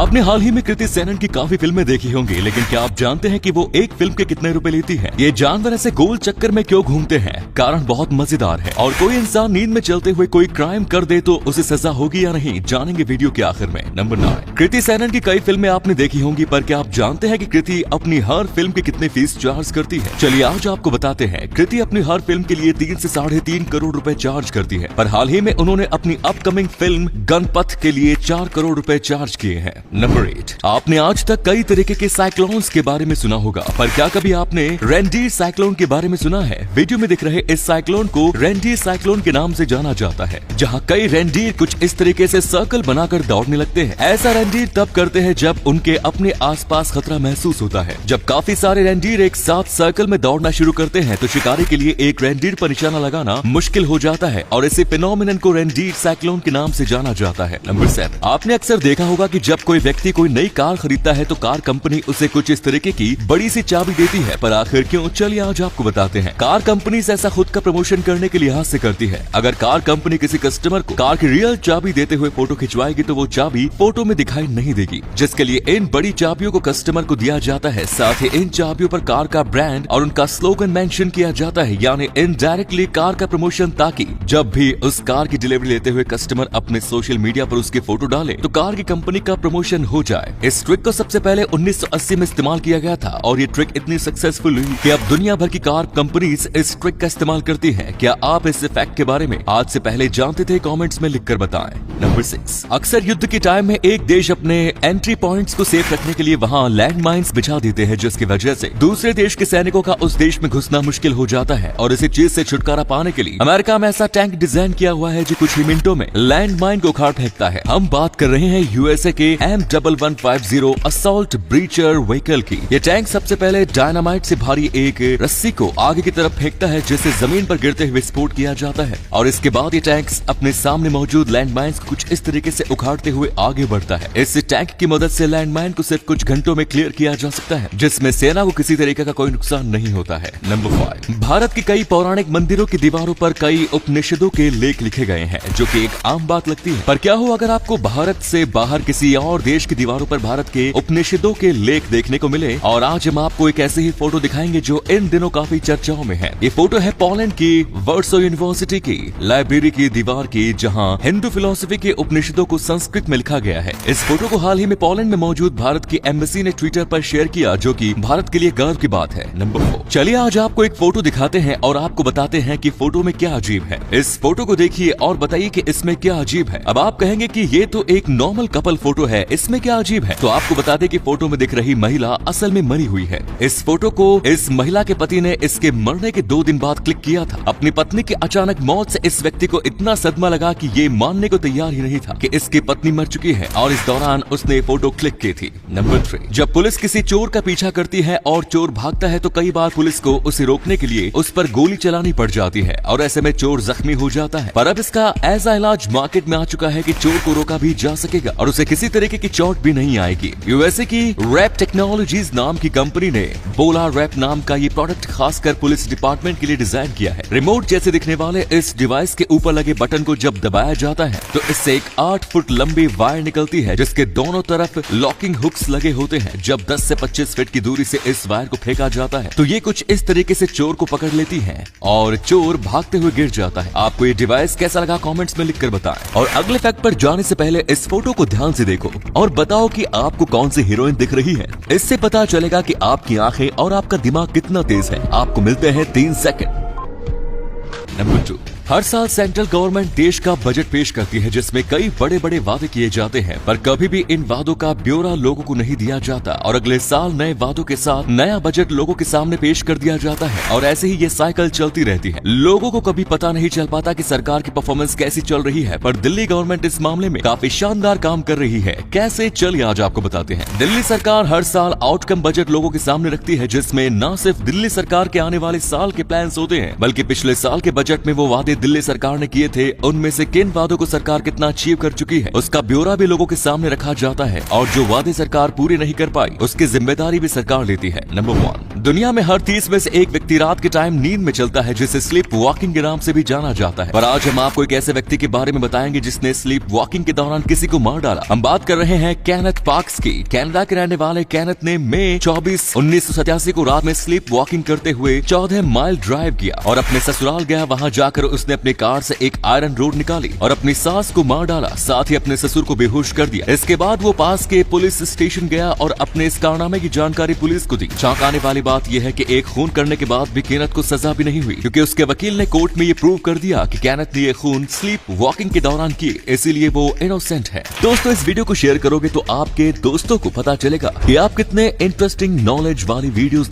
आपने हाल ही में कृति सेनन की काफी फिल्में देखी होंगी, लेकिन क्या आप जानते हैं कि वो एक फिल्म के कितने रुपए लेती है? ये जानवर ऐसे गोल चक्कर में क्यों घूमते हैं? कारण बहुत मजेदार है। और कोई इंसान नींद में चलते हुए कोई क्राइम कर दे तो उसे सजा होगी या नहीं, जानेंगे वीडियो के आखिर में। नंबर 9, कृति सेनन की कई फिल्में आपने देखी होंगी, पर क्या आप जानते हैं कि कृति अपनी हर फिल्म की कितने फीस चार्ज करती है? चलिए आज आपको बताते हैं। कृति अपनी हर फिल्म के लिए 3 से 3.5 करोड़ रुपए चार्ज करती है, पर हाल ही में उन्होंने अपनी अपकमिंग फिल्म गणपथ के लिए 4 करोड़ रुपए चार्ज किए हैं। नंबर 8, आपने आज तक कई तरीके के साइक्लोन्स के बारे में सुना होगा, पर क्या कभी आपने रेनडीर साइक्लोन के बारे में सुना है? वीडियो में दिख रहे इस साइक्लोन को रेनडीर साइक्लोन के नाम से जाना जाता है, जहां कई रेनडीर कुछ इस तरीके से सर्कल बनाकर दौड़ने लगते हैं। ऐसा रेनडीर तब करते हैं जब उनके अपने आसपास खतरा महसूस होता है। जब काफी सारे रेनडीर एक साथ सर्कल में दौड़ना शुरू करते हैं तो शिकारी के लिए एक रेनडीर पर निशाना लगाना मुश्किल हो जाता है, और इसी फिनोमिनन को रेनडीर साइक्लोन के नाम से जाना जाता है। नंबर 7, आपने अक्सर देखा होगा कि जब कोई व्यक्ति कोई नई कार खरीदता है तो कार कंपनी उसे कुछ इस तरीके की बड़ी सी चाबी देती है, पर आखिर क्यों? चलिए आज आपको बताते हैं। कार कंपनी ऐसा खुद का प्रमोशन करने के लिहाज से करती है। अगर कार कंपनी किसी कस्टमर को कार की रियल चाबी देते हुए फोटो खिंचवाएगी तो वो चाबी फोटो में दिखाई नहीं देगी, जिसके लिए इन बड़ी चाबियों को कस्टमर को दिया जाता है। साथ ही इन चाबियों पर कार का ब्रांड और उनका स्लोगन मेंशन किया जाता है, यानी इनडायरेक्टली कार का प्रमोशन, ताकि जब भी उस कार की डिलीवरी लेते हुए कस्टमर अपने सोशल मीडिया पर उसके फोटो डाले तो कार की कंपनी का प्रमोशन हो जाए। इस ट्रिक को सबसे पहले 1980 में इस्तेमाल किया गया था, और ये ट्रिक इतनी सक्सेसफुल हुई कि अब दुनिया भर की कार कंपनीज इस ट्रिक का इस्तेमाल करती हैं। क्या आप इस फैक्ट के बारे में आज से पहले जानते थे? कमेंट्स में लिखकर बताएं। नंबर 6, अक्सर युद्ध के टाइम में एक देश अपने एंट्री पॉइंट्स को सेफ रखने के लिए वहां लैंड माइन्स बिछा देते हैं, जिसकी वजह से दूसरे देश के सैनिकों का उस देश में घुसना मुश्किल हो जाता है। और इसी चीज से छुटकारा पाने के लिए अमेरिका में ऐसा टैंक डिजाइन किया हुआ है जो कुछ ही मिनटों में लैंड माइन को उखाड़ फेंकता है। हम बात कर रहे हैं यूएसए के M1150 असॉल्ट ब्रीचर व्हीकल की। ये टैंक सबसे पहले डायनामाइट से भारी एक रस्सी को आगे की तरफ फेंकता है, जिससे जमीन पर गिरते हुए विस्फोट किया जाता है, और इसके बाद ये टैंक अपने सामने मौजूद लैंडमाइंस को कुछ इस तरीके से उखाड़ते हुए आगे बढ़ता है। इस टैंक की मदद से लैंडमाइन को सिर्फ कुछ घंटों में क्लियर किया जा सकता है, जिसमें सेना को किसी तरीके का कोई नुकसान नहीं होता है। नंबर 5, भारत के कई पौराणिक मंदिरों की दीवारों पर कई उपनिषदों के लेख लिखे गए हैं, जो कि एक आम बात लगती है, पर क्या हो अगर आपको भारत से बाहर किसी और देश की दीवारों पर भारत के उपनिषदों के लेख देखने को मिले? और आज हम आपको एक ऐसे ही फोटो दिखाएंगे जो इन दिनों काफी चर्चाओं में है। ये फोटो है पोलैंड की वर्सो यूनिवर्सिटी की लाइब्रेरी की दीवार की, जहां हिंदू फिलोसफी के उपनिषदों को संस्कृत में लिखा गया है। इस फोटो को हाल ही में पोलैंड में मौजूद भारत की एम्बेसी ने ट्विटर पर शेयर किया, जो कि भारत के लिए गर्व की बात है। नंबर 4, चलिए आज आपको एक फोटो दिखाते हैं और आपको बताते हैं कि फोटो में क्या अजीब है। इस फोटो को देखिए और बताइए कि इसमें क्या अजीब है। अब आप कहेंगे कि ये तो एक नॉर्मल कपल फोटो है, इसमें क्या अजीब है? तो आपको बता दें कि फोटो में दिख रही महिला असल में मरी हुई है। इस फोटो को इस महिला के पति ने इसके मरने के 2 दिन बाद क्लिक किया था। अपनी पत्नी की अचानक मौत से इस व्यक्ति को इतना सदमा लगा कि ये मानने को तैयार ही नहीं था कि इसकी पत्नी मर चुकी है, और इस दौरान उसने फोटो क्लिक की थी। नंबर 3, जब पुलिस किसी चोर का पीछा करती है और चोर भागता है तो कई बार पुलिस को उसे रोकने के लिए उस पर गोली चलानी पड़ जाती है, और ऐसे में चोर जख्मी हो जाता है। पर अब इसका ऐसा इलाज मार्केट में आ चुका है कि चोर को रोका भी जा सकेगा और उसे किसी तरीके की चोट भी नहीं आएगी। यूएसए की रैप टेक्नोलॉजीज नाम की कंपनी ने बोला रैप नाम का ये प्रोडक्ट खासकर पुलिस डिपार्टमेंट के लिए डिजाइन किया है। रिमोट जैसे दिखने वाले इस डिवाइस के ऊपर लगे बटन को जब दबाया जाता है तो इससे एक 8 फुट लंबी वायर निकलती है, जिसके दोनों तरफ लॉकिंग हुक्स लगे होते हैं। जब 10 से 25 फीट की दूरी से इस वायर को फेंका जाता है तो ये कुछ इस तरीके से चोर को पकड़ लेती है और चोर भागते हुए गिर जाता है। आपको ये डिवाइस कैसा लगा कमेंट्स में लिखकर बताएं। और अगले फैक्ट पर जाने से पहले इस फोटो को ध्यान से देखो और बताओ कि आपको कौन सी हीरोइन दिख रही है। इससे पता चलेगा कि आपकी आंखें और आपका दिमाग कितना तेज है। आपको मिलते हैं 3 सेकंड। नंबर 2, हर साल सेंट्रल गवर्नमेंट देश का बजट पेश करती है, जिसमें कई बड़े बड़े वादे किए जाते हैं, पर कभी भी इन वादों का ब्यौरा लोगों को नहीं दिया जाता, और अगले साल नए वादों के साथ नया बजट लोगों के सामने पेश कर दिया जाता है, और ऐसे ही ये साइकिल चलती रहती है। लोगों को कभी पता नहीं चल पाता कि सरकार की परफॉर्मेंस कैसी चल रही है, पर दिल्ली गवर्नमेंट इस मामले में काफी शानदार काम कर रही है। कैसे, चलिए आज आपको बताते हैं। दिल्ली सरकार हर साल आउटकम बजट लोगों के सामने रखती है, जिसमें न सिर्फ दिल्ली सरकार के आने वाले साल के प्लान होते हैं, बल्कि पिछले साल के बजट में वो वादे वादे दिल्ली सरकार ने किए थे उनमें से किन वादों को सरकार कितना अचीव कर चुकी है उसका ब्यौरा भी लोगों के सामने रखा जाता है और जो वादे सरकार पूरी नहीं कर पाई उसकी जिम्मेदारी भी सरकार लेती है। नंबर 1, दुनिया में हर 30 में से एक व्यक्ति रात के टाइम नींद में चलता है जिसे स्लीप वॉकिंग के नाम से भी जाना जाता है। पर आज हम आपको एक ऐसे व्यक्ति के बारे में बताएंगे जिसने स्लीप वॉकिंग के दौरान किसी को मार डाला। हम बात कर रहे हैं केनेथ पार्क्स की। कनाडा के रहने वाले केनेथ ने मई 24, 1987 को रात में स्लीप वॉकिंग करते हुए 14 माइल ड्राइव किया और अपने ससुराल गया। वहां जाकर उसने अपनी कार से एक आयरन रोड निकाली और अपनी सास को मार डाला, साथ ही अपने ससुर को बेहोश कर दिया। इसके बाद वो पास के पुलिस स्टेशन गया और अपने इस कारनामे की जानकारी पुलिस को दी। चौंकाने वाली बात यह है कि एक खून करने के बाद भी केनेथ को सजा भी नहीं हुई क्योंकि उसके वकील ने कोर्ट में ये प्रूव कर दिया कि केनेथ ने ये खून स्लीप वॉकिंग के दौरान किए, इसीलिए वो इनोसेंट है। दोस्तों, इस वीडियो को शेयर करोगे तो आपके दोस्तों को पता चलेगा कि आप कितने इंटरेस्टिंग नॉलेज वाली वीडियोस